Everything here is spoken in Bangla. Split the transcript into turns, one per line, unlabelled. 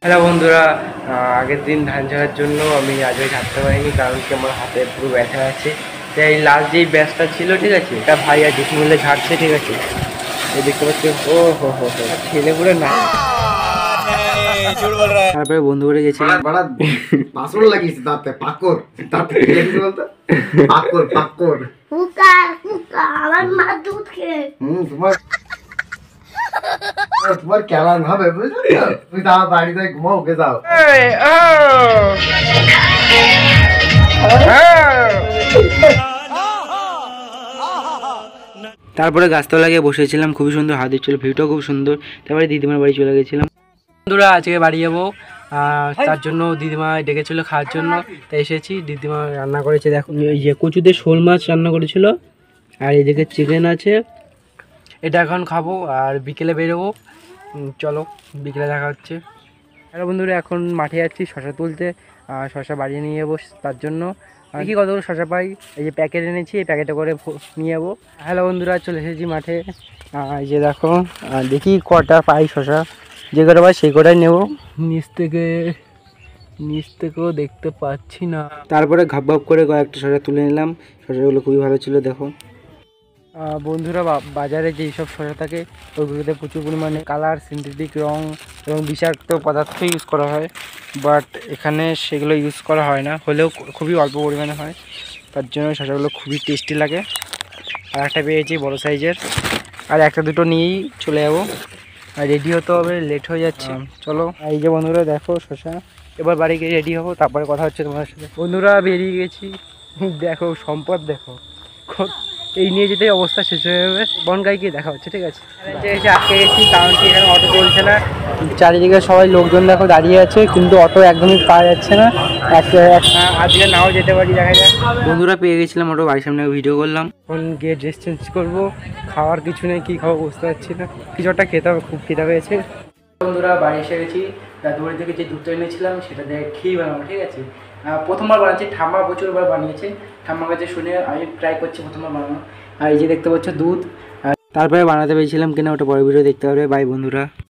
হ্যালো বন্ধুরা, আগের দিন ধান ঝাড়ার জন্য আমি আজকে ঝাড়তে পারিনি, কারণ কি আমার হাতে পুরো ব্যথা আছে। তাই লাস্ট যেই ব্যাচটা ছিল, ঠিক আছে, এটা ভাই আর জেঠু মিলে ঝাড়ছে, ঠিক আছে। এই দেখতে পাচ্ছি, ও হো হো হো, ছেলে পুরো না। তারপরে বন্ধু করে গেছিলাম,
পাসওয়ার্ড লাগিয়েছি দাঁতে, পাকর দাঁতে কি বলতো, পাকর পাকর
ফুকা ফুকা আমার মা দুধ খেয়ে
তোমার তোমার কেমন হবে বুঝলি তো? তুমি তাও বাড়িতে ঘুমাও, ওকে যাও।
তারপরে গাছতলা গিয়ে বসেছিলাম, খুবই সুন্দর হাত দিচ্ছিল, ভিউটাও খুব সুন্দর। তারপরে দিদিমার বাড়ি চলে গেছিলাম। বন্ধুরা আজকে বাড়ি যাবো, তার জন্য দিদিমা ডেকেছিল খাওয়ার জন্য, তাই এসেছি। দিদিমা রান্না করেছে, দেখো এই যে কচুতে শোল মাছ রান্না করেছিল, আর এদিকে চিকেন আছে। এটা এখন খাবো আর বিকেলে বেরোবো। চলো বিকেলে দেখা হচ্ছে। হ্যালো বন্ধুরা, এখন মাঠে যাচ্ছি শশা তুলতে, শশা বাড়িয়ে নিয়ে যাবো তার জন্য। দেখি কতগুলো শশা পাই, এই যে প্যাকেট এনেছি, এই প্যাকেটে করে নিয়ে যাবো। হ্যালো বন্ধুরা, চলে এসেছি মাঠে। এই যে দেখো, দেখি কটা পাই শশা, যে কটা পাই সেই কটাই নেবো। নিচ থেকেও দেখতে পাচ্ছি না। তারপরে ঘাপ ঘাপ করে কয়েকটা শশা তুলে নিলাম, শশাগুলো খুবই ভালো ছিল। দেখো বন্ধুরা, বাজারে যেই সব শসা থাকে ওইগুলোতে প্রচুর পরিমাণে কালার, সিনথেটিক রং এবং বিষাক্ত পদার্থ ইউজ করা হয়, বাট এখানে সেগুলো ইউজ করা হয় না, হলেও খুবই অল্প পরিমাণে হয়। তার জন্য শসাগুলো খুবই টেস্টি লাগে। আর একটা পেয়েছি বড় সাইজের, আর একটা দুটো নিয়েই চলে যাবো, আর রেডি হতে হবে, লেট হয়ে যাচ্ছে। চলো, এই যে বন্ধুরা দেখো শসা, এবার বাড়ি গিয়ে রেডি হবো, তারপরে কথা হচ্ছে তোমাদের সাথে। বন্ধুরা বেরিয়ে গেছি, দেখো সম্পদ দেখো, এই নিয়ে যেতে অবস্থা শেষ হয়ে যাবে। বনগাই গিয়ে দেখা হচ্ছে, ঠিক আছে। এসে আটকে গেছি, কারণ কি এখানে অটো চলছে না, চারিদিকে সবাই লোকজন দেখো দাঁড়িয়ে আছে, কিন্তু অটো একদমই পাওয়া যাচ্ছে না। আজকে নাও যেতে পারি, দেখা যায়। বন্ধুরা পেয়ে গেছিলাম অটো, বাড়ির সামনে ভিডিও করলাম। এখন গিয়ে ড্রেস চেঞ্জ করবো, খাওয়ার কিছু নেই, কী খাবো বুঝতে পারছি না, কিছু একটা খেতে হবে, খুব খিদা পেয়েছে। বন্ধুরা বাড়ি এসে গেছি, দাদুবাড়ি থেকে যে দুধটা এনেছিলাম সেটা দিয়ে খেয়ে বানাবো, ঠিক আছে। প্রথমবার বানাচ্ছি, ঠাম্মা প্রচুরবার বানিয়েছে, ঠাম্মার কাছে শুনে আমি ট্রাই করছি প্রথমবার বানানো। আর এই যে দেখতে পাচ্ছ দুধ, তারপরে বানাতে পেরেছিলাম কিনা ওটা পরে ভিডিও দেখতে পারবে। বাই বন্ধুরা।